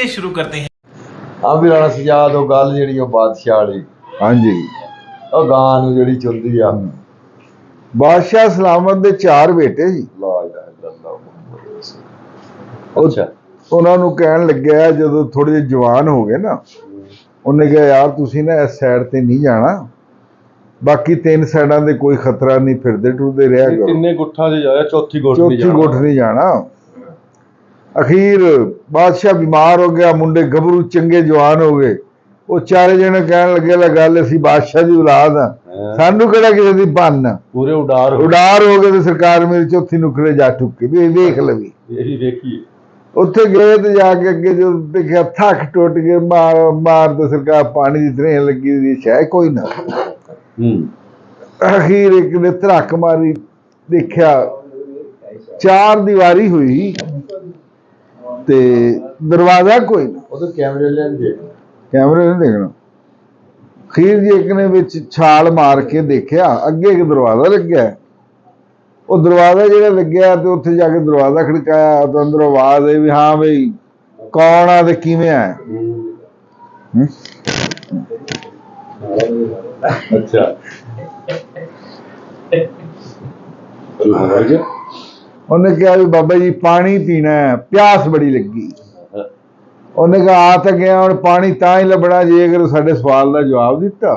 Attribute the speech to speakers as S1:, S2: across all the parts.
S1: चलिए शुरू करते हैं।
S2: हाँ भी राणा सजाद वो गल जी बादशाह वाली।
S3: हाँ जी
S2: ਉਹ ਗਾਂ ਨੂੰ ਜਿਹੜੀ ਚੁੰਦੀ ਆ।
S3: ਬਾਦਸ਼ਾਹ ਸਲਾਮਤ ਦੇ 4 ਬੇਟੇ ਜੀ।
S2: ਲਾ ਇਲਾਹਾ ਇल्लल्लाह ਮੁਹੰਮਦ ਰਸੂਲ। ਅੱਛਾ
S3: ਉਹਨਾਂ ਨੂੰ ਕਹਿਣ ਲੱਗਿਆ ਜਦੋਂ ਥੋੜੇ ਜਿਹੇ ਜਵਾਨ ਹੋ ਗਏ ਨਾ, ਉਹਨੇ ਕਿਹਾ ਯਾਰ ਤੁਸੀਂ ਨਾ ਇਸ ਸਾਈਡ ਤੇ ਨਹੀਂ ਜਾਣਾ, ਬਾਕੀ 3 ਸਾਈਡਾਂ ਦੇ ਕੋਈ ਖਤਰਾ ਨਹੀਂ, ਫਿਰਦੇ ਟੁਰਦੇ ਰਿਹਾ ਕਰੋ।
S2: ਕਿੰਨੇ ਗੁੱਠਾਂ 'ਚ ਜਾਇਆ, ਚੌਥੀ ਗੁੱਠ
S3: ਨਹੀਂ ਜਾਣਾ। ਅਖੀਰ ਬਾਦਸ਼ਾਹ ਬਿਮਾਰ ਹੋ ਗਿਆ, ਮੁੰਡੇ ਗੱਭਰੂ ਚੰਗੇ ਜਵਾਨ ਹੋ ਗਏ। ਉਹ 4 ਜਣੇ ਕਹਿਣ ਲੱਗੇ ਲੈ ਗੱਲ ਅਸੀਂ ਬਾਦਸ਼ਾਹ ਦੀ ਔਲਾਦ ਆ, ਸਾਨੂੰ ਕਿਹੜਾ ਕਿਸੇ ਦੀ ਭੰਨ।
S2: ਪੂਰੇ ਉਡਾਰ
S3: ਹੋ ਗਏ ਤੇ ਸਰਕਾਰ ਮੇਰੀ ਚੌਥੀ ਨੁਕਰੇ ਜਾ ਟੁੱਕੇ ਵੀ ਵੇਖ ਲਵੀ।
S2: ਇਹੀ ਵੇਖੀਏ
S3: ਉੱਥੇ ਗਏ ਤੇ ਜਾ ਕੇ ਅੱਗੇ ਜਦੋਂ ਦੇਖਿਆ ਥੱਕ ਟੁੱਟ ਗਏ, ਮਾਰ ਤੇ ਸਰਕਾਰ ਪਾਣੀ ਦੀ ਤਰ੍ਹਾਂ ਲੱਗੀ ਦੀ ਸ਼ਾਇਦ ਕੋਈ ਨਾ। ਅਖੀਰ ਇੱਕ ਨੇ ਧੜਕ ਮਾਰੀ, ਦੇਖਿਆ 4 ਦੀਵਾਰੀ ਹੋਈ ਤੇ ਦਰਵਾਜ਼ਾ ਕੋਈ ਨਾ।
S2: ਉਹਦੇ ਕੈਮਰੇ ਲੈਂਦੇ,
S3: ਕੈਮਰੇ ਨਹੀਂ ਦੇਖਣਾ। ਅਖੀਰ ਜੀ ਇੱਕ ਨੇ ਵਿੱਚ ਛਾਲ ਮਾਰ ਕੇ ਦੇਖਿਆ ਅੱਗੇ ਇੱਕ ਦਰਵਾਜ਼ਾ ਲੱਗਿਆ। ਉਹ ਦਰਵਾਜ਼ਾ ਜਿਹੜਾ ਲੱਗਿਆ ਤੇ ਉੱਥੇ ਜਾ ਕੇ ਦਰਵਾਜ਼ਾ ਖੜਕਾਇਆ ਤਾਂ ਅੰਦਰੋਂ ਆਵਾਜ਼ ਆਈ ਵੀ ਹਾਂ ਬਈ ਕੌਣ ਆ ਤੇ ਕਿਵੇਂ ਆ।
S2: ਅੱਛਾ
S3: ਉਹਨੇ ਕਿਹਾ ਵੀ ਬਾਬਾ ਜੀ ਪਾਣੀ ਪੀਣਾ ਹੈ, ਪਿਆਸ ਬੜੀ ਲੱਗੀ। ਉਹਨੇ ਕਿਹਾ ਆ ਤਾਂ ਗਿਆ, ਹੁਣ ਪਾਣੀ ਤਾਂ ਹੀ ਲੱਭਣਾ ਜੇ ਅਗਰ ਸਾਡੇ ਸਵਾਲ ਦਾ ਜਵਾਬ ਦਿੱਤਾ,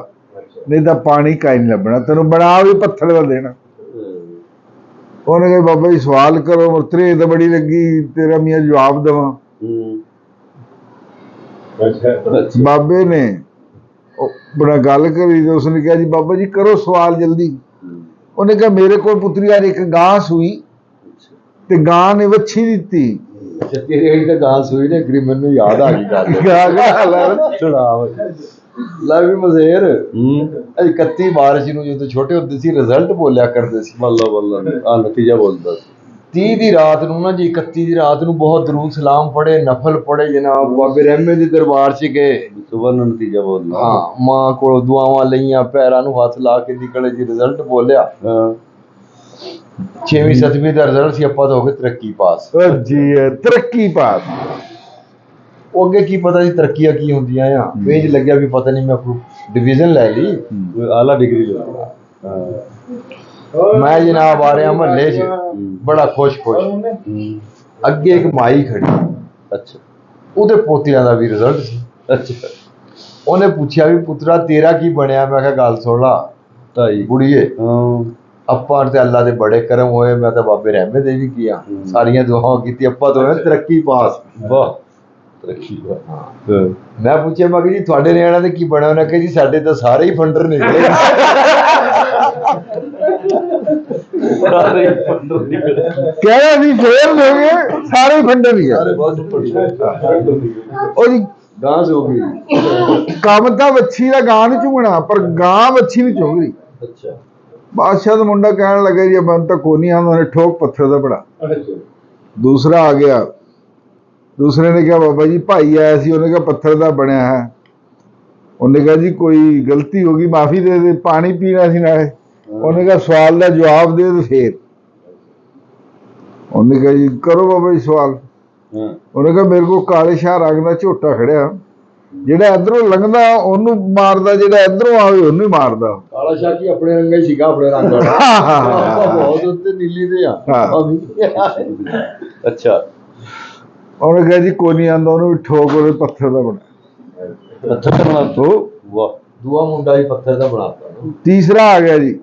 S3: ਨਹੀਂ ਤਾਂ ਪਾਣੀ ਕਾਈ ਨਹੀਂ ਲੱਭਣਾ, ਤੈਨੂੰ ਬਣਾ ਵੀ ਪੱਥਰ ਦਾ ਦੇਣਾ। ਉਹਨੇ ਕਿਹਾ ਬਾਬਾ ਜੀ ਸਵਾਲ ਕਰੋ, ਤਰੇ ਤਾਂ ਬੜੀ ਲੱਗੀ, ਤੇਰਾ ਮੀਆਂ ਜਵਾਬ ਦੇਵਾਂ। ਬਾਬੇ ਨੇ ਬੜਾ ਗੱਲ ਕਰੀ ਤੇ ਉਸਨੇ ਕਿਹਾ ਜੀ ਬਾਬਾ ਜੀ ਕਰੋ ਸਵਾਲ ਜਲਦੀ। ਉਹਨੇ ਕਿਹਾ ਮੇਰੇ ਕੋਲ ਪੁੱਤਰੀ ਯਾਰ ਇੱਕ ਗਾਂ ਸੂਈ ਤੇ ਗਾਂ ਨੇ ਵੱਛੀ ਦਿੱਤੀ।
S2: ਤੇਰੀ ਤਾਂ ਗਾਂ ਸੂਈ ਨੇ, ਮੈਨੂੰ ਯਾਦ ਆ ਗਈ ਗੱਲ। ਸੁਣਾ ਲੈ ਵੀ ਮਜ਼ੇਰ 31 ਮਾਰਚ ਨੂੰ ਜਦੋਂ ਛੋਟੇ ਹੁੰਦੇ ਸੀ ਰਿਜ਼ਲਟ ਬੋਲਿਆ ਕਰਦੇ ਸੀ, ਬੱਲਾ ਬੱਲਾ ਆ ਨਤੀਜਾ ਬੋਲਦਾ ਸੀ। 30 ਦੀ ਰਾਤ ਨੂੰ ਨਾ ਜੀ, 31 ਦੀ ਰਾਤ ਨੂੰ ਬਹੁਤ ਦਰੂਦ ਸਲਾਮ ਪੜੇ, ਨਫਲ ਪੜੇ ਜਨਾਬ, ਬਾਬੇ ਰਹਿਮੇ ਦੇ ਦਰਬਾਰ 'ਚ ਗਏ। ਸੁਬਹ ਨੂੰ ਨਤੀਜਾ ਬੋਲਦਾ। ਹਾਂ ਮਾਂ ਕੋਲੋਂ ਦੁਆਵਾਂ ਲਈਆਂ, ਪੈਰਾਂ ਨੂੰ ਹੱਥ ਲਾ ਕੇ ਨਿਕਲੇ ਜੀ, ਰਿਜ਼ਲਟ ਬੋਲਿਆ। 6ਵੀਂ 7ਵੀਂ ਦਾ ਰਿਜ਼ਲਟ ਸੀ, ਆਪਾਂ ਤਾਂ ਹੋ ਗਏ ਤਰੱਕੀ ਪਾਸ।
S3: ਜੀ ਤਰੱਕੀ ਪਾਸ।
S2: ਉਹ ਅੱਗੇ ਕੀ ਪਤਾ ਸੀ ਤਰੱਕੀਆਂ ਕੀ ਹੁੰਦੀਆਂ ਆ। ਪੇਜ ਲੱਗਿਆ ਵੀ ਪਤਾ ਨਹੀਂ ਮੈਂ ਡਿਵੀਜ਼ਨ ਲੈ ਲਈ, ਆਲਾ ਡਿਗਰੀ ਲੈ ਲਈ। ਮੈਂ ਜਨਾਬ ਆ ਰਿਹਾ ਮਹੱਲੇ 'ਚ ਬੜਾ ਖੁਸ਼ ਅੱਗੇ ਇੱਕ ਮਾਈ ਖੜੀ। ਅੱਛਾ ਉਹਦੇ ਪੋਤਿਆਂ ਦਾ ਵੀ ਰਿਜ਼ਲਟ ਸੀ। ਅੱਛਾ ਉਹਨੇ ਪੁੱਛਿਆ ਵੀ ਪੁੱਤਰਾ ਤੇਰਾ ਕੀ ਬਣਿਆ। ਮੈਂ ਕਿਹਾ ਗੱਲ ਸੁਣ ਲਾ ਤਾਈ ਬੁੜੀਏ, ਆਪਾਂ ਤੇ ਅੱਲਾ ਦੇ ਬੜੇ ਕਰਮ ਹੋਏ, ਮੈਂ ਤਾਂ ਬਾਬੇ ਰਹਿਮੇ ਦੇ ਵੀ ਕੀਆ, ਸਾਰੀਆਂ ਦੁਆਵਾਂ ਕੀਤੀ, ਆਪਾਂ ਤੋਂ ਤਰੱਕੀ ਪਾਸ। ਵਾਹ ਤਰੱਕੀ। ਮੈਂ ਪੁੱਛਿਆ ਮੈਂ ਕਿਹਾ ਜੀ ਤੁਹਾਡੇ ਨਿਆਣਿਆਂ ਦੇ ਕੀ ਬਣਿਆ। ਉਹਨੇ ਕਿਹਾ ਜੀ ਸਾਡੇ ਤਾਂ ਸਾਰੇ ਹੀ ਫੰਡਰ ਨਿਕਲੇ।
S3: ਕਹਿਆ ਵੀ ਫੇਲ ਹੋ ਗਏ, ਸਾਰੇ ਫੰਡਰ ਹੀ ਆ। ਉਹ ਜੀ
S2: ਗਾਂ ਹੋ ਗਈ
S3: ਕੰਮ ਤਾਂ ਵੱਛੀ ਦਾ ਗਾਂ ਨੂੰ ਚੁੰਗਣਾ, ਪਰ ਗਾਂ ਵੱਛੀ ਨੂੰ ਚੁੰਗ ਰਹੀ।
S2: ਅੱਛਾ
S3: ਬਾਦਸ਼ਾਹ ਦਾ ਮੁੰਡਾ ਕਹਿਣ ਲੱਗਾ ਜੀ ਬੰਦ ਤਾਂ ਕੋਈ ਨਹੀਂ ਆਉਂਦਾ, ਉਹਨੇ ਠੋਕ ਪੱਥਰ ਦਾ ਬੜਾ। ਦੂਸਰਾ ਆ ਗਿਆ, ਦੂਸਰੇ ਨੇ ਕਿਹਾ ਬਾਬਾ ਜੀ ਭਾਈ ਆਇਆ ਸੀ, ਉਹਨੇ ਕਿਹਾ ਪੱਥਰ ਦਾ ਬਣਿਆ ਹੈ। ਉਹਨੇ ਕਿਹਾ ਜੀ ਕੋਈ ਗਲਤੀ ਹੋ ਗਈ, ਮਾਫੀ ਦੇ ਦੇ, ਪਾਣੀ ਪੀਣਾ ਸੀ ਨਾਲੇ। ਉਹਨੇ ਕਿਹਾ ਸਵਾਲ ਦਾ ਜਵਾਬ ਦੇ ਤੇ ਫੇਰ। ਉਹਨੇ ਕਿਹਾ ਜੀ ਕਰੋ ਬਾਬਾ ਜੀ ਸਵਾਲ। ਉਹਨੇ ਕਿਹਾ ਮੇਰੇ ਕੋਲ ਕਾਲੇ ਸ਼ਾਹ ਰੰਗ ਦਾ ਝੋਟਾ ਖੜਿਆ, ਜਿਹੜਾ ਇਧਰੋਂ ਲੰਘਦਾ ਉਹਨੂੰ ਮਾਰਦਾ, ਜਿਹੜਾ ਇਧਰੋਂ ਆਵੇ ਉਹਨੂੰ ਹੀ ਮਾਰਦਾ।
S2: ਕਾਲਾ ਸ਼ਾਹ ਕੀ ਆਪਣੇ ਰੰਗਾ ਹੀ ਸੀਗਾ, ਆਪਣੇ ਰੰਗ ਵਾਲਾ ਬਹੁਤ ਉੱਤੇ ਨੀਲੀ ਦੇ ਆ। ਅੱਛਾ
S3: ਉਹਨੇ ਕਿਹਾ ਜੀ ਕੋਈ ਨਹੀਂ ਆਉਂਦਾ, ਉਹਨੂੰ ਵੀ ਠੋਕ, ਉਹਦੇ ਪੱਥਰ ਦਾ ਬਣਿਆ।
S2: ਪੱਥਰ ਦਾ ਬਣਾ ਦੋ। ਵਾਹ ਦੂਆ ਮੁੰਡਾ ਹੀ ਪੱਥਰ ਦਾ ਬਣਾਤਾ।
S3: ਤੀਸਰਾ ਆ ਗਿਆ ਜੀ,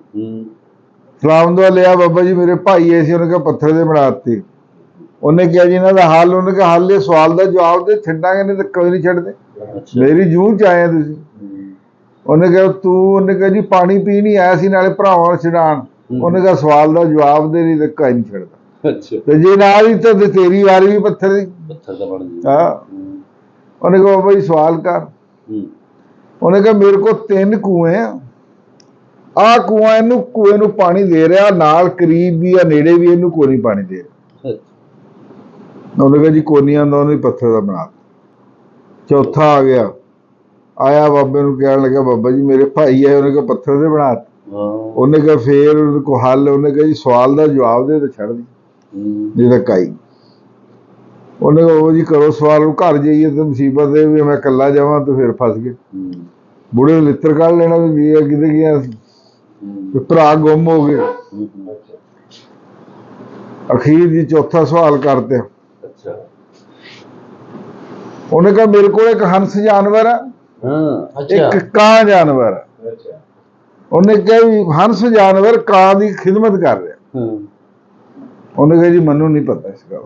S3: ਸਲਾਮ ਦੁਆ ਲਿਆ ਬਾਬਾ ਜੀ ਮੇਰੇ ਭਾਈ ਆਏ ਸੀ, ਉਹਨੇ ਕਿਹਾ ਪੱਥਰ ਦੇ ਬਣਾ ਦਿੱਤੇ। ਉਹਨੇ ਕਿਹਾ ਜੀ ਇਹਨਾਂ ਦਾ ਹੱਲ, ਉਹਨੇ ਕਿਹਾ ਹੱਲ ਇਹ ਸਵਾਲ ਦਾ ਜਵਾਬ ਦੇ, ਛੱਡਾਂਗੇ ਨਹੀਂ ਤਾਂ ਕੋਈ ਨਹੀਂ ਛੱਡਦੇ, ਮੇਰੀ ਜੂਹ ਚ ਆਏ ਤੁਸੀਂ। ਉਹਨੇ ਕਿਹਾ ਤੂੰ, ਉਹਨੇ ਕਿਹਾ ਜੀ ਪਾਣੀ ਪੀ ਨਹੀਂ ਆਇਆ ਸੀ ਨਾਲੇ ਭਰਾਵਾਂ ਨੂੰ ਛਡਾਣ। ਉਹਨੇ ਕਿਹਾ ਸਵਾਲ ਦਾ ਜਵਾਬ ਦੇ, ਨਹੀਂ ਤਾਂ ਕੋਈ ਨਹੀਂ ਛੱਡਦਾ। ਤੇ ਜੇ ਨਾ ਵੀ ਤਾਂ ਤੇਰੀ ਵਾਰੀ ਵੀ ਪੱਥਰ ਦੀ
S2: ਪੱਥਰ ਦਾ ਬਣ
S3: ਗਿਆ। ਹਾਂ ਉਹਨੇ ਕਿਹਾ ਬਾਬਾ ਜੀ ਸਵਾਲ ਕਰ। ਉਹਨੇ ਕਿਹਾ ਮੇਰੇ ਕੋਲ 3 ਕੂਏ ਆ ਕੂਆ ਇਹਨੂੰ ਕੂਏ ਨੂੰ ਪਾਣੀ ਦੇ ਰਿਹਾ, ਨਾਲ ਕਰੀਬ ਵੀ ਆ ਨੇੜੇ ਵੀ ਇਹਨੂੰ ਕੋਈ ਨਹੀਂ ਪਾਣੀ ਦੇ ਰਿਹਾ। ਉਹਨੇ ਕਿਹਾ ਜੀ ਕੋਈ ਨਹੀਂ ਆਉਂਦਾ, ਉਹਨੂੰ ਪੱਥਰ ਦਾ ਬਣਾ। ਚੌਥਾ ਆ ਗਿਆ, ਆਇਆ ਬਾਬੇ ਨੂੰ ਕਹਿਣ ਲੱਗਾ ਬਾਬਾ ਜੀ ਮੇਰੇ ਭਾਈ ਆਏ, ਉਹਨੇ ਕਿਹਾ ਪੱਥਰ ਦੇ ਬਣਾ। ਉਹਨੇ ਕਿਹਾ ਫੇਰ ਉਹਦੇ ਕੋਲ ਹੱਲ। ਉਹਨੇ ਕਿਹਾ ਜੀ ਸਵਾਲ ਦਾ ਜਵਾਬ ਦੇ ਤੇ ਛੱਡ ਦੀ, ਨਹੀਂ ਤਾਂ ਕਾਈ। ਉਹਨੇ ਕਿਹਾ ਬਾਬਾ ਜੀ ਕਰੋ ਸਵਾਲ, ਘਰ ਜਾਈਏ ਤੇ ਮੁਸੀਬਤ ਇਹ ਵੀ ਮੈਂ ਇਕੱਲਾ ਜਾਵਾਂ ਤੇ ਫਿਰ ਫਸ ਗਏ। ਬੁੜੇ ਨੇ ਲਿੱਤਰ ਕੱਢ ਲੈਣਾ ਵੀ ਇਹ ਕਿਤੇ ਗਿਆ, ਭਰਾ ਗੁੰਮ ਹੋ ਗਏ। ਅਖੀਰ ਜੀ ਚੌਥਾ ਸਵਾਲ ਕਰਦੇ।
S2: ਅੱਛਾ।
S3: ਉਹਨੇ ਕਿਹਾ ਮੇਰੇ ਕੋਲ ਇੱਕ ਹੰਸ ਜਾਨਵਰ ਆ, ਇੱਕ ਕਾਂ ਜਾਨਵਰ ਆ। ਉਹਨੇ ਕਿਹਾ ਵੀ ਹੰਸ ਜਾਨਵਰ ਕਾਂ ਦੀ ਖਿਦਮਤ ਕਰ ਰਿਹਾ। ਉਹਨੇ ਕਿਹਾ ਜੀ ਮੈਨੂੰ ਨਹੀਂ ਪਤਾ ਇਸ ਗੱਲ।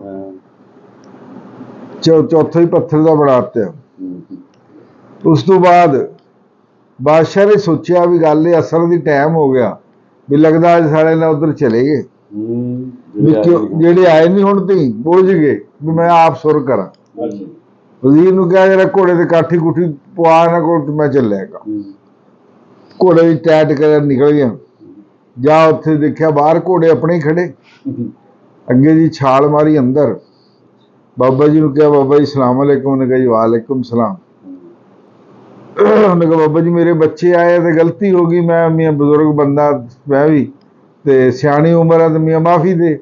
S3: ਚੌਥਾ ਹੀ ਪੱਥਰ ਦਾ ਬਣਾ ਦਿੱਤਾ। ਉਸ ਤੋਂ ਬਾਅਦ ਬਾਦਸ਼ਾਹ ਨੇ ਸੋਚਿਆ ਵੀ ਗੱਲ ਇਹ ਅਸਰ ਦੀ ਟਾਈਮ ਹੋ ਗਿਆ, ਵੀ ਲੱਗਦਾ ਅੱਜ ਸਾਲੇ ਨਾਲ ਉਧਰ ਚਲੇ ਗਏ, ਜਿਹੜੇ ਆਏ ਨਹੀਂ ਹੁਣ ਤੀ ਬੁੱਝ ਗਏ ਵੀ ਮੈਂ ਆਪ ਸੁਰ ਕਰਾਂ। ਵਜ਼ੀਰ ਨੂੰ ਕਿਹਾ ਜਰਾ ਘੋੜੇ ਤੇ ਕਾਠੀ ਕੁੱਠੀ ਪਵਾ ਨਾ ਕੋਲ, ਮੈਂ ਚੱਲਿਆਗਾ। ਘੋੜੇ ਦੀ ਟੈਟ ਕਰ ਨਿਕਲ ਗਿਆ। ਜਾ ਉੱਥੇ ਦੇਖਿਆ ਬਾਹਰ ਘੋੜੇ ਆਪਣੇ ਹੀ ਖੜੇ, ਅੱਗੇ ਜੀ ਛਾਲ ਮਾਰੀ ਅੰਦਰ। ਬਾਬਾ ਜੀ ਨੂੰ ਕਿਹਾ ਬਾਬਾ ਜੀ ਸਲਾਮ ਅਲੈਕੁਮ। ਉਹਨੇ ਕਿਹਾ ਜੀ ਵਾਲੇਕੁਮ ਸਲਾਮ। ਉਹਨੇ ਕਿਹਾ ਬਾਬਾ ਜੀ ਮੇਰੇ ਬੱਚੇ ਆਏ ਤੇ ਗਲਤੀ ਹੋ ਗਈ, ਮੈਂ ਮੀਆਂ ਬਜ਼ੁਰਗ ਬੰਦਾ, ਮੈਂ ਵੀ ਤੇ ਸਿਆਣੀ ਉਮਰ ਆ ਤੇ ਮੀਆਂ ਮਾਫੀ ਦੇ।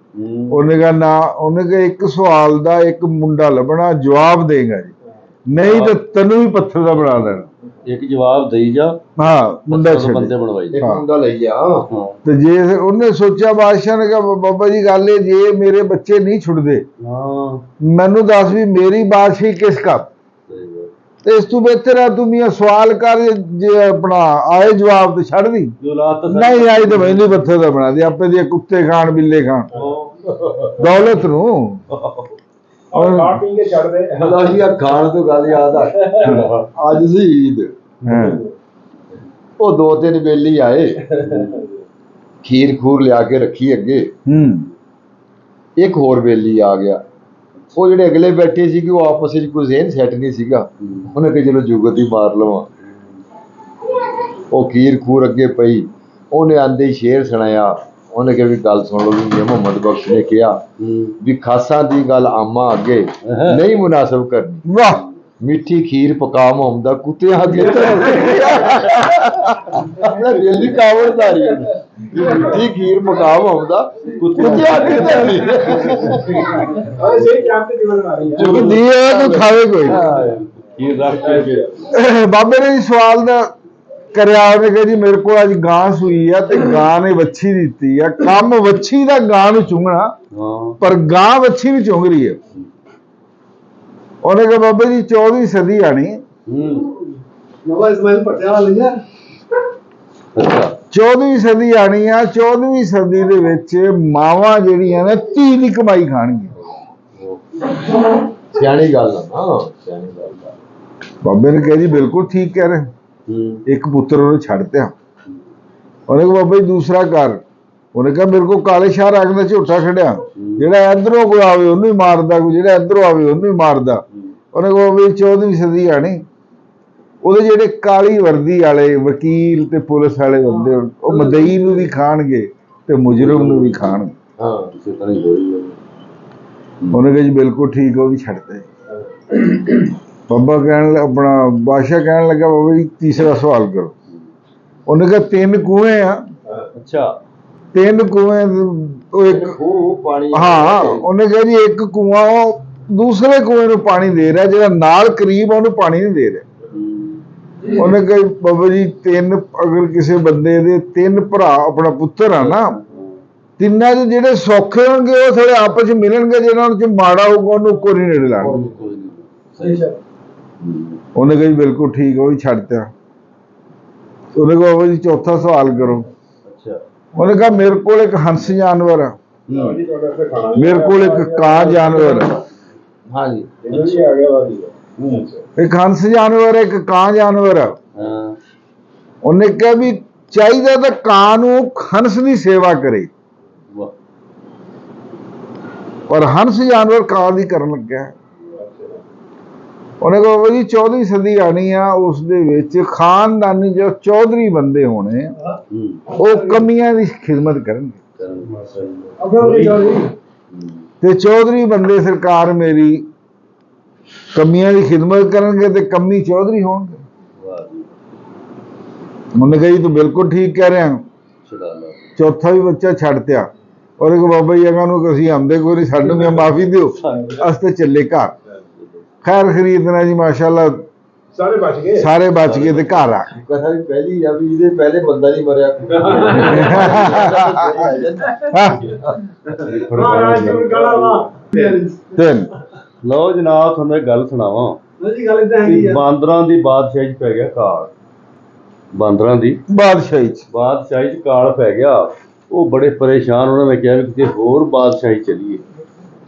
S3: ਉਹਨੇ ਕਿਹਾ ਨਾ, ਉਹਨੇ ਕਿਹਾ ਇੱਕ ਸਵਾਲ ਦਾ ਇੱਕ ਮੁੰਡਾ ਲੱਭਣਾ, ਜਵਾਬ ਦੇਗਾ ਜੀ, ਨਹੀਂ ਤੇ ਤੈਨੂੰ ਵੀ ਪੱਥਰ ਦਾ ਬਣਾ ਦੇਣਾ।
S2: ਇੱਕ ਜਵਾਬ ਦੇਈ ਜਾ,
S3: ਹਾਂ ਮੁੰਡਾ
S2: ਬੰਦੇ ਬਣਵਾਈ, ਇੱਕ ਮੁੰਡਾ ਲਈ ਜਾ।
S3: ਤੇ ਜੇ ਉਹਨੇ ਸੋਚਿਆ, ਬਾਦਸ਼ਾਹ ਨੇ ਕਿਹਾ ਬਾਬਾ ਜੀ ਗੱਲ ਇਹ, ਜੇ ਮੇਰੇ ਬੱਚੇ ਨਹੀਂ ਛੁੱਟਦੇ ਮੈਨੂੰ ਦੱਸ ਵੀ ਮੇਰੀ ਬਾਦਸ਼ਾਹੀ ਕਿਸ ਕੰਮ, ਤੇ ਇਸ ਤੋਂ ਬਿਹਤਰ ਹੈ ਤੂੰ ਮੀਆਂ ਸਵਾਲ ਕਰ, ਜੇ ਆਪਣਾ ਆਏ ਜਵਾਬ ਤੇ ਛੱਡ ਦੀ, ਨਹੀਂ ਆਈ ਤੇ ਮੈਨੂੰ ਪੱਥਰ ਦਾ ਬਣਾ ਦੇ, ਆਪੇ ਦੇ ਕੁੱਤੇ ਖਾਣ ਬਿੱਲੇ ਖਾਣ ਦੌਲਤ ਨੂੰ। ਖਾਣ ਤੋਂ ਗੱਲ ਯਾਦ ਆ, ਅੱਜ ਸੀ ਈਦ,
S2: ਉਹ 2-3 ਬੇਲੀ ਆਏ, ਖੀਰ ਖੂਰ ਲਿਆ ਕੇ ਰੱਖੀ ਅੱਗੇ। ਇੱਕ ਹੋਰ ਬੇਲੀ ਆ ਗਿਆ, ਉਹ ਜਿਹੜੇ ਅਗਲੇ ਬੈਠੇ ਸੀ ਉਹ ਆਪਸ ਵਿੱਚ ਕੋਈ ਜ਼ਹਿਨ ਸੈੱਟ ਨਹੀਂ ਸੀਗਾ। ਉਹਨੇ ਕਿਹਾ ਚਲੋ ਜੁਗਤ ਹੀ ਮਾਰ ਲਵਾਂ। ਉਹ ਖੀਰ ਖੂਰ ਅੱਗੇ ਪਈ, ਉਹਨੇ ਆਂਦੇ ਹੀ ਸ਼ੇਰ ਸੁਣਾਇਆ। ਉਹਨੇ ਕਿਹਾ ਵੀ ਗੱਲ ਸੁਣ ਲਓ ਵੀ ਮੁਹੰਮਦ ਬਖਸ਼ ਨੇ ਕਿਹਾ ਵੀ ਖਾਸਾਂ ਦੀ ਗੱਲ ਆਮਾ ਅੱਗੇ ਨਹੀਂ ਮੁਨਾਸਬ ਕਰਨੀ।
S3: ਵਾਹ,
S2: ਮਿੱਠੀ ਖੀਰ ਪਕਾ ਮੁਹੰਮਦਾ ਕੁੱਤਿਆਂ ਅੱਗੇ ਦਿਲ ਦੀ ਕਾਵੜਦਾਰੀ, ਮਿੱਠੀ ਖੀਰ ਪਕਾ ਮੁਹੰਮਦਾ ਕੁੱਤਿਆਂ ਅੱਗੇ
S3: ਖਾਵੇ ਕੋਈ। ਬਾਬੇ ਨੇ ਸਵਾਲ ਦਾ ਕਰਿਆ, ਉਹਨੇ ਕਿਹਾ ਜੀ ਮੇਰੇ ਕੋਲ ਅੱਜ ਗਾਂ ਸੂਈ ਆ ਤੇ ਗਾਂ ਨੇ ਵੱਛੀ ਦਿੱਤੀ ਆ, ਕੰਮ ਵੱਛੀ ਦਾ ਗਾਂ ਨੂੰ ਚੁੰਗਣਾ, ਪਰ ਗਾਂ ਵੱਛੀ ਨੂੰ ਚੁੰਗ ਰਹੀ ਹੈ। ਉਹਨੇ ਕਿਹਾ ਬਾਬਾ ਜੀ 14ਵੀਂ ਸਦੀ ਆਣੀ, 14ਵੀਂ ਸਦੀ ਆਣੀ ਆ। 14ਵੀਂ ਸਦੀ ਦੇ ਵਿੱਚ ਮਾਵਾਂ ਜਿਹੜੀਆਂ ਨੇ ਧੀ ਦੀ ਕਮਾਈ ਖਾਣਗੀਆਂ।
S2: ਸਿਆਣੀ ਗੱਲ ਆ, ਸਿਆਣੀ ਗੱਲ।
S3: ਬਾਬੇ ਨੇ ਕਿਹਾ ਜੀ ਬਿਲਕੁਲ ਠੀਕ ਕਹਿ ਰਹੇ। ਇੱਕ ਪੁੱਤਰ ਉਹਨੇ ਛੱਡ ਤਿਆ। ਉਹਨੇ ਕਿਹਾ ਬਾਬਾ ਜੀ ਦੂਸਰਾ ਘਰ। ਉਹਨੇ ਕਿਹਾ ਮੇਰੇ ਕੋਲ ਕਾਲੇ ਸ਼ਾਹ ਰੰਗ ਦਾ ਝੋਟਾ ਖੜਿਆ, ਜਿਹੜਾ ਇਧਰੋਂ ਕੋਈ ਆਵੇ ਉਹਨੂੰ ਹੀ ਮਾਰਦਾ, ਕੋਈ ਜਿਹੜਾ ਇਧਰੋਂ ਆਵੇ ਉਹਨੂੰ ਹੀ ਮਾਰਦਾ। ਉਹਨੇ ਕਿਹਾ ਬਾਬਾ ਜੀ 14ਵੀਂ ਸਦੀ ਆਣੀ, ਉਹਦੇ ਜਿਹੜੇ ਕਾਲੀ ਵਰਦੀ ਵਾਲੇ ਵਕੀਲ ਤੇ ਪੁਲਿਸ ਵਾਲੇ ਬੰਦੇ, ਉਹ ਮਦਈ ਨੂੰ ਵੀ ਖਾਣਗੇ ਤੇ ਮੁਜਰਮ ਨੂੰ ਵੀ ਖਾਣਗੇ। ਉਹਨੇ ਕਿਹਾ ਜੀ ਬਿਲਕੁਲ ਠੀਕ, ਉਹ ਵੀ ਛੱਡਦੇ। ਬਾਬਾ ਕਹਿਣ ਆਪਣਾ ਬਾਦਸ਼ਾਹ ਕਹਿਣ ਲੱਗਾ ਬਾਬਾ ਜੀ ਤੀਸਰਾ ਸਵਾਲ ਕਰੋ। ਉਹਨੇ ਕਿਹਾ 3 ਕੂਏ ਆ। ਅੱਛਾ, 3 ਕੂਏ, ਉਹ ਇੱਕ ਪਾਣੀ, ਹਾਂ। ਉਹਨੇ ਕਿਹਾ ਜੀ ਇੱਕ ਕੂਆ ਉਹ ਦੂਸਰੇ ਕੂਏ ਨੂੰ ਪਾਣੀ ਦੇ ਰਿਹਾ, ਜਿਹੜਾ ਨਾਲ ਕਰੀਬ ਉਹਨੂੰ ਪਾਣੀ ਨਹੀਂ ਦੇ ਰਿਹਾ। ਉਹਨੇ ਕਿਹਾ ਬਾਬਾ ਜੀ 3, ਅਗਰ ਕਿਸੇ ਬੰਦੇ ਦੇ 3 ਭਰਾ ਆਪਣਾ ਪੁੱਤਰ ਆ ਨਾ, ਤਿੰਨਾਂ ਚ ਜਿਹੜੇ ਸੌਖੇ ਹੋਣਗੇ ਉਹ ਥੋੜੇ ਆਪਸ ਚ ਮਿਲਣਗੇ, ਜਿਹਨਾਂ ਚ ਮਾੜਾ ਹੋਊਗਾ ਉਹਨੂੰ ਕੋਈ ਨਹੀਂ ਨੇੜੇ ਲਾਣਗੇ। ਉਹਨੇ ਕਿਹਾ ਜੀ ਬਿਲਕੁਲ ਠੀਕ, ਉਹ ਵੀ ਛੱਡਤਾ। ਉਹਨੇ ਕਿਹਾ ਬਾਬਾ ਜੀ ਚੌਥਾ ਸਵਾਲ ਕਰੋ। ਉਹਨੇ ਕਿਹਾ ਮੇਰੇ ਕੋਲ ਇੱਕ ਹੰਸ ਜਾਨਵਰ ਆ, ਮੇਰੇ ਕੋਲ ਇੱਕ ਕਾਂ ਜਾਨਵਰ ਆ। ਇੱਕ ਹੰਸ ਜਾਨਵਰ, ਇੱਕ ਕਾਂ ਜਾਨਵਰ ਆ। ਉਹਨੇ ਕਿਹਾ ਵੀ ਚਾਹੀਦਾ ਤਾਂ ਕਾਂ ਨੂੰ ਹੰਸ ਦੀ ਸੇਵਾ ਕਰੇ, ਪਰ ਹੰਸ ਜਾਨਵਰ ਕਾਂ ਦੀ ਕਰਨ ਲੱਗਿਆ। ਉਹਨੇ ਕਿਹਾ ਬਾਬਾ ਜੀ 14ਵੀਂ ਸਦੀ ਆਣੀ ਆ, ਉਸ ਦੇ ਵਿੱਚ ਖਾਨਦਾਨੀ ਜੋ ਚੌਧਰੀ ਬੰਦੇ ਹੋਣੇ ਉਹ ਕਮੀਆਂ ਦੀ ਖਿਦਮਤ ਕਰਨਗੇ, ਤੇ ਚੌਧਰੀ ਬੰਦੇ ਸਰਕਾਰ ਮੇਰੀ ਕਮੀਆਂ ਦੀ ਖਿਦਮਤ ਕਰਨਗੇ ਤੇ ਕਮੀ ਚੌਧਰੀ ਹੋਣਗੇ। ਉਹਨੇ ਕਿਹਾ ਜੀ ਤੂੰ ਬਿਲਕੁਲ ਠੀਕ ਕਹਿ ਰਿਹਾ। ਚੌਥਾ ਵੀ ਬੱਚਾ ਛੱਡ ਤਿਆ। ਉਹਨੇ ਕੋ ਬਾਬਾ ਜੀ ਅਗਾਂ ਨੂੰ ਅਸੀਂ ਆਉਂਦੇ ਕੋਈ ਨਹੀਂ, ਸਾਨੂੰ ਵੀ ਮਾਫੀ ਦਿਓ, ਅਸੀਂ ਤੇ ਚੱਲੇ ਘਰ। ਖੈਰ ਖਰੀਦਣਾ ਜੀ ਮਾਸ਼ਾਅੱਲਾ
S1: ਸਾਰੇ ਬਚ ਗਏ,
S3: ਸਾਰੇ ਬਚ ਗਏ ਤੇ ਘਰ ਆ ਗਏ।
S2: ਕਥਾ ਵੀ ਪਹਿਲੀ ਆ ਵੀ ਇਹਦੇ ਪਹਿਲੇ ਬੰਦਾ ਨਹੀਂ ਮਰਿਆ।
S1: ਮਹਾਰਾਜ ਨੂੰ ਗਾਲਾਂ ਵਾ।
S3: ਤਿੰਨ
S4: ਲਓ ਜਨਾਬ, ਤੁਹਾਨੂੰ ਇੱਕ ਗੱਲ ਸੁਣਾਵਾਂ।
S1: ਜੀ ਗੱਲ ਇਦਾਂ ਹੈਗੀ ਆ,
S4: ਬਾਂਦਰਾਂ ਦੀ ਬਾਦਸ਼ਾਹੀ 'ਚ ਪੈ ਗਿਆ ਕਾਲ। ਬਾਂਦਰਾਂ ਦੀ
S3: ਬਾਦਸ਼ਾਹੀ ਚ
S4: ਬਾਦਸ਼ਾਹੀ 'ਚ ਕਾਲ ਪੈ ਗਿਆ। ਉਹ ਬੜੇ ਪਰੇਸ਼ਾਨ, ਉਹਨਾਂ ਨੇ ਕਿਹਾ ਵੀ ਕਿਤੇ ਹੋਰ ਬਾਦਸ਼ਾਹੀ ਚਲੀਏ।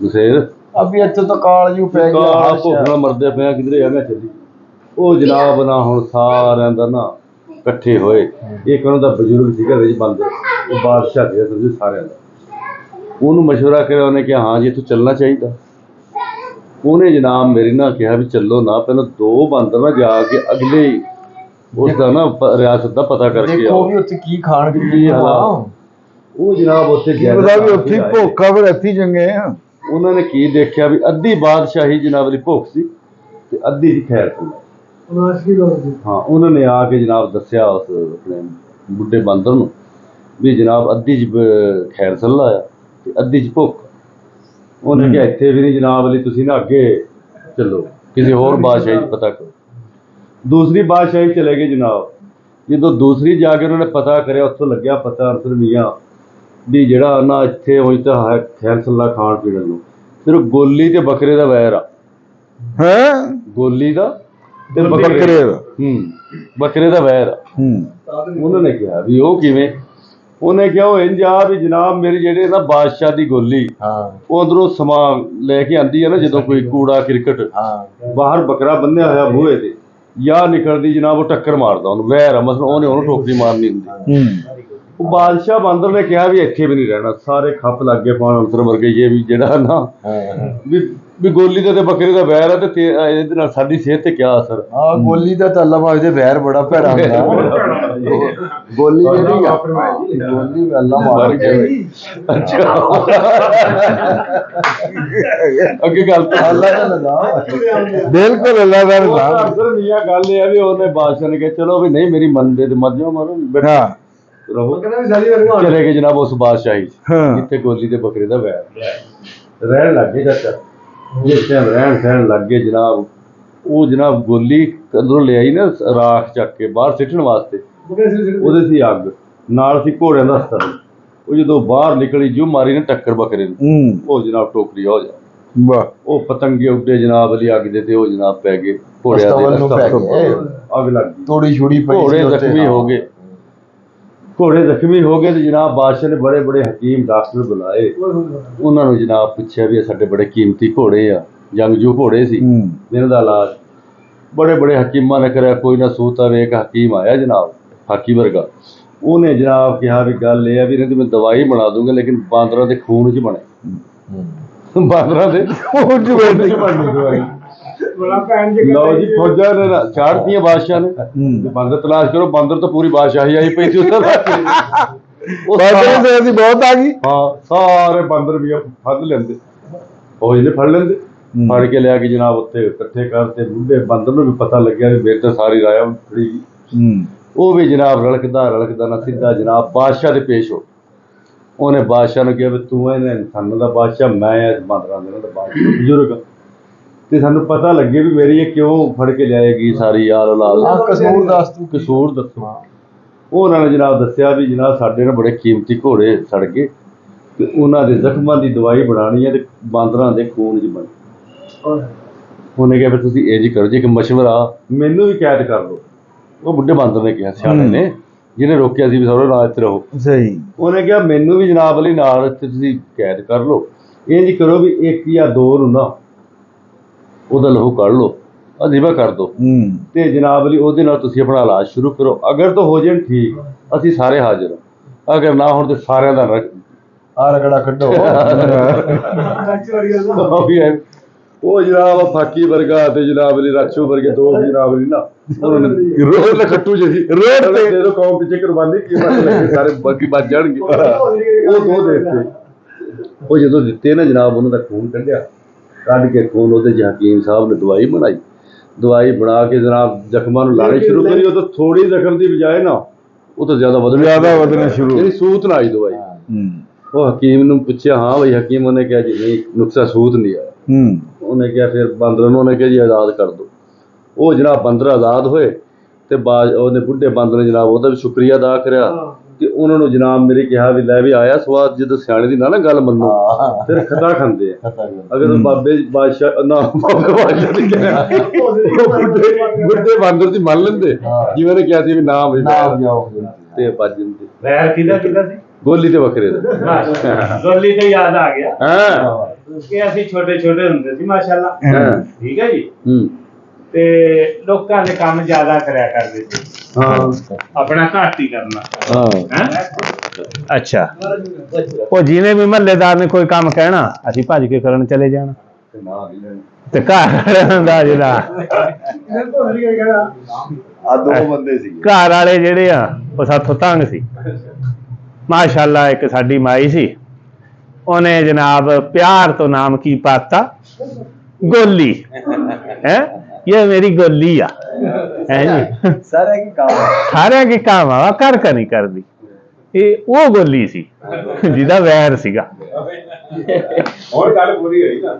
S4: ਬਸੇਰ
S2: ਅਭੀ ਇੱਥੇ ਤਾਂ ਕਾਲ ਜੂ ਪੈ ਗਿਆ।
S4: ਕਾਲ ਭੁੱਖ ਨਾਲ ਮਰਦੇ ਪਿਆ, ਕਿਧਰੇ ਆ ਮੈਂ ਚੱਲੀ। ਉਹ ਜਨਾਬ ਨਾ ਹੁਣ ਸਾਰਿਆਂ ਦਾ ਨਾ ਇਕੱਠੇ ਹੋਏ। ਇੱਕ ਉਹਨਾਂ ਦਾ ਬਜ਼ੁਰਗ ਸੀਗਾ ਵਿੱਚ ਬੰਦੇ, ਉਹ ਬਾਦਸ਼ਾਹ ਸੀਗਾ ਸਮਝੋ ਸਾਰਿਆਂ ਦਾ। ਉਹਨੂੰ ਮਸ਼ਵਰਾ ਕਰਿਆ, ਉਹਨੇ ਕਿਹਾ ਹਾਂ ਜੀ ਇੱਥੋਂ ਚੱਲਣਾ ਚਾਹੀਦਾ। ਉਹਨੇ ਜਨਾਬ ਮੇਰੀ ਨਾਲ ਕਿਹਾ ਵੀ ਚੱਲੋ ਨਾ, ਪਹਿਲਾਂ 2 ਬਾਂਦਰ ਨਾ ਜਾ ਕੇ ਅਗਲੇ ਉਸ ਦਾ ਨਾ ਰਿਆਸਤ ਦਾ ਪਤਾ ਕਰਕੇ
S2: ਦੇਖੋ
S4: ਆਓ।
S2: ਵੀ ਉੱਥੇ ਕੀ ਖਾਣ
S4: ਕੀ
S2: ਪੀਣ
S4: ਹਾਲਾਤ। ਉਹ ਜਨਾਬ ਉੱਥੇ
S3: ਕੀ ਪਤਾ ਵੀ ਉੱਥੇ ਹੀ ਭੁੱਖ ਆ, ਫਿਰ ਇੱਥੇ ਹੀ ਚੰਗੇ ਆ।
S4: ਉਹਨਾਂ ਨੇ ਕੀ ਦੇਖਿਆ ਵੀ ਅੱਧੀ ਬਾਦਸ਼ਾਹੀ ਜਨਾਬ ਦੀ ਭੁੱਖ ਸੀ ਤੇ ਅੱਧੀ ਦੀ ਖੈਰ ਸੀ। ਹਾਂ, ਉਹਨਾਂ ਨੇ ਆ ਕੇ ਜਨਾਬ ਦੱਸਿਆ ਉਸ ਆਪਣੇ ਬੁੱਢੇ ਬਾਂਦਰ ਨੂੰ ਵੀ ਜਨਾਬ ਅੱਧੀ 'ਚ ਖੈਰ ਸੱਲਾ ਆ ਤੇ ਅੱਧੀ 'ਚ ਭੁੱਖ। ਉਹਨੇ ਕਿਹਾ ਇੱਥੇ ਵੀ ਨਹੀਂ ਜਨਾਬ ਲਈ, ਤੁਸੀਂ ਨਾ ਅੱਗੇ ਚੱਲੋ ਕਿਸੇ ਹੋਰ ਬਾਦਸ਼ਾਹੀ 'ਚ ਪਤਾ ਕਰੋ। ਦੂਸਰੀ ਬਾਦਸ਼ਾਹੀ ਚਲੇ ਗਏ ਜਨਾਬ। ਜਦੋਂ ਦੂਸਰੀ ਜਾ ਕੇ ਉਹਨਾਂ ਨੇ ਪਤਾ ਕਰਿਆ, ਉੱਥੋਂ ਲੱਗਿਆ ਪਤਾ ਅਨਸਰ ਮੀਆਂ ਵੀ ਜਿਹੜਾ ਨਾ ਇੱਥੇ ਹੋਈ ਤਾਂ ਹੈ ਖੈਰ ਸੱਲਾ ਖਾਣ ਪੀਣ ਨੂੰ, ਸਿਰਫ ਗੋਲੀ ਤੇ ਬੱਕਰੇ ਦਾ ਵੈਰ ਆ।
S3: ਹੈ
S4: ਗੋਲੀ ਦਾ ਤੇ
S3: ਬੱਕਰੇ ਦਾ।
S4: ਬੱਕਰੇ ਦਾ ਵੈਰ ਆ। ਉਹਨਾਂ ਨੇ ਕਿਹਾ ਵੀ ਉਹ ਕਿਵੇਂ? ਉਹਨੇ ਕਿਹਾ ਉਹ ਇੰਝ ਆ ਵੀ ਜਨਾਬ ਮੇਰੀ ਜਿਹੜੇ ਨਾ ਬਾਦਸ਼ਾਹ ਦੀ ਗੋਲੀ,
S2: ਹਾਂ
S4: ਉਹ ਅੰਦਰੋਂ ਸਮਾਨ ਲੈ ਕੇ ਆਂਦੀ ਹੈ ਨਾ, ਜਦੋਂ ਕੋਈ ਕੂੜਾ ਕ੍ਰਿਕਟ
S2: ਹਾਂ
S4: ਬਾਹਰ ਬੱਕਰਾ ਬੰਨਿਆ ਹੋਇਆ ਬੂਹੇ ਤੇ ਜਾਂ ਨਿਕਲਦੀ ਜਨਾਬ, ਉਹ ਟੱਕਰ ਮਾਰਦਾ ਉਹਨੂੰ, ਵੈਰ ਆ ਮਸਲ, ਉਹਨੇ ਉਹਨੂੰ ਠੋਕਰੀ ਮਾਰਨੀ ਹੁੰਦੀ। ਉਹ ਬਾਦਸ਼ਾਹ ਬਾਂਦਰ ਨੇ ਕਿਹਾ ਵੀ ਇੱਥੇ ਵੀ ਨਹੀਂ ਰਹਿਣਾ, ਸਾਰੇ ਖੱਪ ਲੱਗ ਗਏ ਪਾਣ ਅੰਤਰ ਵਰਗੇ ਜੇ ਵੀ ਜਿਹੜਾ ਨਾ ਵੀ ਗੋਲੀ ਦਾ ਤੇ ਬੱਕਰੇ ਦਾ ਵੈਰ ਆ ਤੇ ਇਹਦੇ ਨਾਲ ਸਾਡੀ ਸਿਹਤ ਤੇ ਕਿਆ ਅਸਰ।
S2: ਹਾਂ ਗੋਲੀ ਦਾ ਤਾਂ ਅੱਲਾ ਮਾਫ ਦੇ ਵੈਰ ਬੜਾ ਭੈੜਾ ਹੁੰਦਾ। ਗੋਲੀ ਜਿਹੜੀ ਆ ਗੋਲੀ ਅੱਲਾ ਮਾਰ ਕੇ
S4: ਅੱਛਾ ਅੱਗੇ ਗੱਲ ਤਾਂ
S2: ਅੱਲਾ ਦਾ ਲਗਾ
S3: ਬਿਲਕੁਲ ਅੱਲਾ ਦਾ ਰਜ਼ਾ।
S4: ਅਸਰ ਮੀਆਂ ਗੱਲ ਇਹ ਆ ਵੀ ਉਹਨੇ ਬਾਦਸ਼ਾਹ ਨੇ ਕਿਹਾ ਚਲੋ ਵੀ ਨਹੀਂ ਮੇਰੀ ਮੰਨਦੇ ਤੇ ਮਰ ਜਾਓ, ਮਾਰੋ
S3: ਹਾਂ
S4: ਰਹੋ।
S1: ਕਹਿੰਦਾ ਵੀ ਸਾਰੀ ਵਰਗਾ
S4: ਚਲੇ ਗਏ ਜਨਾਬ ਉਸ ਬਾਦਸ਼ਾਹੀ 'ਚ
S3: ਹਾਂ
S4: ਜਿੱਥੇ ਗੋਲੀ ਤੇ ਬੱਕਰੇ ਦਾ ਵੈਰ ਰਹਿਣ ਲੱਗ ਗਏ। ਚਾਚਾ ਜਿਸ ਟਾਈਮ ਰਹਿਣ ਸਹਿਣ ਲੱਗ ਗਏ ਜਨਾਬ, ਉਹ ਜਨਾਬ ਗੋਲੀ ਅੰਦਰੋਂ ਲਿਆਈ ਨਾ ਰਾਖ ਚੱਕ ਕੇ ਬਾਹਰ ਸਿੱਟਣ ਵਾਸਤੇ, ਉਹਦੇ ਸੀ ਅੱਗ, ਨਾਲ ਸੀ ਘੋੜਿਆਂ ਦਾ ਅਸਤਰ। ਉਹ ਜਦੋਂ ਬਾਹਰ ਨਿਕਲੀ ਜੋ ਮਾਰੀ ਨਾ ਟੱਕਰ ਬੱਕਰੇ ਨੂੰ, ਉਹ ਜਨਾਬ ਟੋਕਰੀ ਹੋ ਜਾ
S3: ਵਾਹ
S4: ਉਹ ਪਤੰਗੇ ਉੱਡੇ ਜਨਾਬ ਲਈ ਅੱਗ ਦੇ ਤੇ ਉਹ ਜਨਾਬ ਪੈ ਗਏ ਘੋੜਿਆਂ ਦੇ ਅੱਗ ਲੱਗ ਗਈ।
S2: ਥੋੜੀ ਛੁੜੀ ਪਈ
S4: ਘੋੜੇ ਜ਼ਖਮੀ ਹੋ ਗਏ, ਘੋੜੇ ਜ਼ਖਮੀ ਹੋ ਗਏ ਤੇ ਜਨਾਬ ਬਾਦਸ਼ਾਹ ਨੇ ਬੜੇ ਬੜੇ ਹਕੀਮ ਡਾਕਟਰ ਬੁਲਾਏ। ਉਹਨਾਂ ਨੂੰ ਜਨਾਬ ਪੁੱਛਿਆ ਵੀ ਇਹ ਸਾਡੇ ਬੜੇ ਕੀਮਤੀ ਘੋੜੇ ਆ, ਜੰਗਜੂ ਘੋੜੇ ਸੀ, ਇਹਨਾਂ ਦਾ ਇਲਾਜ ਬੜੇ ਬੜੇ ਹਕੀਮਾਂ ਨੇ ਕਰਿਆ, ਕੋਈ ਨਾ ਸੂਤਾ ਵੇ। ਇੱਕ ਹਕੀਮ ਆਇਆ ਜਨਾਬ, ਹਾਕੀ ਵਰਗਾ, ਉਹਨੇ ਜਨਾਬ ਕਿਹਾ ਵੀ ਗੱਲ ਇਹ ਆ ਵੀ ਇਹਨਾਂ ਦੀ ਮੈਂ ਦਵਾਈ ਬਣਾ ਦੂੰਗਾ, ਲੇਕਿਨ ਬਾਂਦਰਾਂ ਦੇ ਖੂਨ 'ਚ ਬਣੇ, ਬਾਂਦਰਾਂ ਦੇ ਖੂਨ 'ਚ ਬਣਨੀ ਦਵਾਈ।
S1: ਬੜਾ ਭੈਣ ਜੀ
S4: ਲਓ ਜੀ ਫੌਜਾਂ ਨੇ ਚਾੜਤੀਆਂ ਬਾਦਸ਼ਾਹ ਨੇ, ਬਾਂਦਰ ਤਲਾਸ਼ ਕਰੋ। ਬਾਂਦਰ ਤਾਂ ਪੂਰੀ ਬਾਦਸ਼ਾਹੀ ਆਈ ਪਈ ਸੀ ਉੱਧਰ।
S3: ਬਾਦਸ਼ਾਹ ਦੀ ਬਹੁਤ ਆ ਗਈ।
S4: ਹਾਂ ਸਾਰੇ ਬਾਂਦਰ ਵੀ ਫੜ ਲੈਂਦੇ, ਫੌਜ ਨੇ ਫੜ ਲੈਂਦੇ, ਫੜ ਕੇ ਲਿਆ ਕੇ ਜਨਾਬ ਉੱਥੇ ਇਕੱਠੇ ਕਰਤੇ। ਬੁੱਢੇ ਬਾਂਦਰ ਨੂੰ ਵੀ ਪਤਾ ਲੱਗਿਆ ਵੀ ਮੇਰੇ ਤਾਂ ਸਾਰੀ ਰਾਇਆ ਫੜੀ ਗਈ। ਉਹ ਵੀ ਜਨਾਬ ਰਲਕਦਾ ਨਾ ਸਿੱਧਾ ਜਨਾਬ ਬਾਦਸ਼ਾਹ ਦੇ ਪੇਸ਼ ਹੋ। ਉਹਨੇ ਬਾਦਸ਼ਾਹ ਨੂੰ ਕਿਹਾ ਵੀ ਤੂੰ ਇਹਨਾਂ ਇਨਸਾਨਾਂ ਦਾ ਬਾਦਸ਼ਾਹ, ਮੈਂ ਇਸ ਬਾਂਦਰਾਂ ਦੇ ਦਾ ਬਾਦਸ਼ਾਹ ਬਜ਼ੁਰਗ, ਤੇ ਸਾਨੂੰ ਪਤਾ ਲੱਗੇ ਵੀ ਮੇਰੀ ਇਹ ਕਿਉਂ ਫੜ ਕੇ ਲਿਆਏਗੀ ਸਾਰੀ ਯਾਰ ਔਲਾਦ।
S2: ਕਸੂਰ ਦੱਸ ਤੂੰ
S4: ਕਸੂਰ ਦੱਸੋ। ਉਹਨਾਂ ਨੇ ਜਨਾਬ ਦੱਸਿਆ ਵੀ ਜਨਾਬ ਸਾਡੇ ਨਾਲ ਬੜੇ ਕੀਮਤੀ ਘੋੜੇ ਸੜ ਗਏ ਤੇ ਉਹਨਾਂ ਦੇ ਜ਼ਖਮਾਂ ਦੀ ਦਵਾਈ ਬਣਾਉਣੀ ਹੈ ਤੇ ਬਾਂਦਰਾਂ ਦੇ ਖੂਨ 'ਚ ਬਣੀ। ਉਹਨੇ ਕਿਹਾ ਫਿਰ ਤੁਸੀਂ ਇੰਝ ਕਰੋ ਜੀ, ਇੱਕ ਮਸ਼ਵਰਾ, ਮੈਨੂੰ ਵੀ ਕੈਦ ਕਰ ਲਓ। ਉਹ ਬੁੱਢੇ ਬਾਂਦਰ ਨੇ ਕਿਹਾ, ਸਿਆਣੇ ਨੇ ਜਿਹਨੇ ਰੋਕਿਆ ਸੀ ਵੀ ਸਹੁਰੇ ਨਾਲ ਇੱਥੇ ਰਹੋ।
S3: ਸਹੀ।
S4: ਉਹਨੇ ਕਿਹਾ ਮੈਨੂੰ ਵੀ ਜਨਾਬ ਲਈ ਨਾਲ ਇੱਥੇ ਤੁਸੀਂ ਕੈਦ ਕਰ ਲਓ। ਇੰਝ ਕਰੋ ਵੀ 1 ਜਾਂ 2 ਨੂੰ ਨਾ ਉਹਦਾ ਲਹੂ ਕੱਢ ਲਓ, ਅਜੀਬਾ ਕਰ ਦਿਓ ਤੇ ਜਨਾਬ ਲਈ ਉਹਦੇ ਨਾਲ ਤੁਸੀਂ ਆਪਣਾ ਇਲਾਜ ਸ਼ੁਰੂ ਕਰੋ। ਅਗਰ ਤਾਂ ਹੋ ਜਾਣ ਠੀਕ, ਅਸੀਂ ਸਾਰੇ ਹਾਜ਼ਰ ਹਾਂ, ਅਗਰ ਨਾ ਹੋਣ ਤੇ ਸਾਰਿਆਂ ਦਾ
S2: ਰਗੜਾ ਕੱਢੋ।
S4: ਉਹ ਜਨਾਬ ਫਾਕੀ ਵਰਗਾ ਤੇ ਜਨਾਬ ਲਈ ਰਾਛੂ ਵਰਗੇ ਦੋ ਜਨਾਬ ਲਈ ਨਾ ਉਹਨਾਂ ਨੇ ਰੋਡ ਖੱਟੂ ਜਿਹੀ ਰੋਡ ਤੇ ਦੇ ਦੋ ਕੌਮ ਪਿੱਛੇ ਕੁਰਬਾਨੀ ਕੀ ਲੱਗੇ, ਸਾਰੇ ਬਾਕੀ ਬਚ ਜਾਣਗੇ। ਉਹ 2 ਦੇ ਦਿੱਤੇ। ਉਹ ਜਦੋਂ ਦਿੱਤੇ ਨਾ ਜਨਾਬ, ਉਹਨਾਂ ਦਾ ਖੂਨ ਕੱਢਿਆ, ਕੱਢ ਕੇ ਖੂਨ ਉਹਦੇ 'ਚ ਹਕੀਮ ਸਾਹਿਬ ਨੇ ਦਵਾਈ ਬਣਾਈ। ਦਵਾਈ ਬਣਾ ਕੇ ਜਨਾਬ ਜ਼ਖਮਾਂ ਨੂੰ ਲਾਣੇ ਸ਼ੁਰੂ ਕਰੀ। ਉਹ ਤਾਂ ਥੋੜੀ ਜ਼ਖਮ ਦੀ ਬਜਾਏ ਨਾ ਉਹ ਤਾਂ ਜ਼ਿਆਦਾ ਵਧਣਾ
S3: ਸ਼ੁਰੂ,
S4: ਜਿਹੜੀ ਸੂਤ ਨਾ ਆਈ ਦਵਾਈ। ਉਹ ਹਕੀਮ ਨੂੰ ਪੁੱਛਿਆ, ਹਾਂ ਬਈ ਹਕੀਮ, ਉਹਨੇ ਕਿਹਾ ਜੀ ਨਹੀਂ, ਨੁਕਸਾ ਸੂਤ ਨਹੀਂ ਆਇਆ। ਉਹਨੇ ਕਿਹਾ ਫਿਰ ਬਾਂਦਰ ਨੂੰ ਉਹਨੇ ਕਿਹਾ ਜੀ ਆਜ਼ਾਦ ਕਰ ਦਿਓ। ਉਹ ਜਨਾਬ ਬਾਂਦਰ ਆਜ਼ਾਦ ਹੋਏ ਤੇ ਬਾਅਦ ਉਹਨੇ ਬੁੱਢੇ ਬਾਂਦਰ ਨੇ ਜਨਾਬ ਉਹਦਾ ਵੀ ਸ਼ੁਕਰੀਆ ਅਦਾ ਕਰਿਆ ਤੇ ਉਹਨਾਂ ਨੂੰ ਜਨਾਬ ਮੇਰੇ ਕਿਹਾ ਵੀ ਲੈ ਵੀ ਆਇਆ ਸਵਾਦ, ਜਦੋਂ ਸਿਆਣੇ ਦੀ ਨਾ ਗੱਲ ਮੰਨੋ ਫਿਰ ਖਤਾ ਖਾਂਦੇ ਆ। ਅਗਰ ਉਹ ਬਾਬੇ ਬਾਦਸ਼ਾਹ ਨਾ ਬਾਬੇ ਬਾਦਸ਼ਾਹ ਦੀ ਕਿਹਾ ਬੁੱਢੇ ਬਾਂਦਰ ਦੀ ਮੰਨ ਲੈਂਦੇ, ਜਿਵੇਂ ਨੇ ਕਿਹਾ ਸੀ ਵੀ ਨਾ ਬਈ ਤੇ ਭੱਜ ਜਾਂਦੇ।
S5: ਵੈਰ ਕਿਹਦਾ ਸੀ?
S4: ਗੋਲੀ ਤੇ ਵੱਖਰੇ ਦਾ।
S5: ਗੋਲੀ ਤੇ ਯਾਦ ਆ ਗਿਆ
S4: ਹਾਂ
S5: ਕਿ ਅਸੀਂ ਛੋਟੇ ਛੋਟੇ ਹੁੰਦੇ ਸੀ ਮਾਸ਼ਾਅੱਲਾ, ਠੀਕ ਹੈ ਜੀ, ਤੇ ਲੋਕਾਂ ਦੇ ਕੰਮ ਜ਼ਿਆਦਾ ਕਰਿਆ ਕਰਦੇ ਸੀ, ਆਪਣਾ ਘੱਟ ਹੀ ਕਰਨਾ। ਅੱਛਾ, ਉਹ ਜਿਹਨੇ ਵੀ ਮਹੱਲੇਦਾਰ ਨੇ ਕੋਈ ਕੰਮ ਕਹਿਣਾ ਅਸੀਂ ਭੱਜ ਕੇ ਕਰਨ ਚਲੇ ਜਾਣਾ ਤੇ ਘਰ ਦਾ ਜਿਹੜਾ
S2: ਦੋ ਬੰਦੇ ਸੀ
S5: ਘਰ ਵਾਲੇ ਜਿਹੜੇ ਆ ਉਹ ਸਾਥੋਂ ਤੰਗ ਸੀ। ਮਾਸ਼ਾਅੱਲਾ ਇੱਕ ਸਾਡੀ ਮਾਈ ਸੀ, ਉਹਨੇ ਜਨਾਬ प्यार तो नाम की पाता गोली है, ये मेरी गोली है जी, सारे की काम आ कर नहीं कर दी। ये वो गोली सी जिदा वैर सीगा।
S1: और गल पूरी होई ना।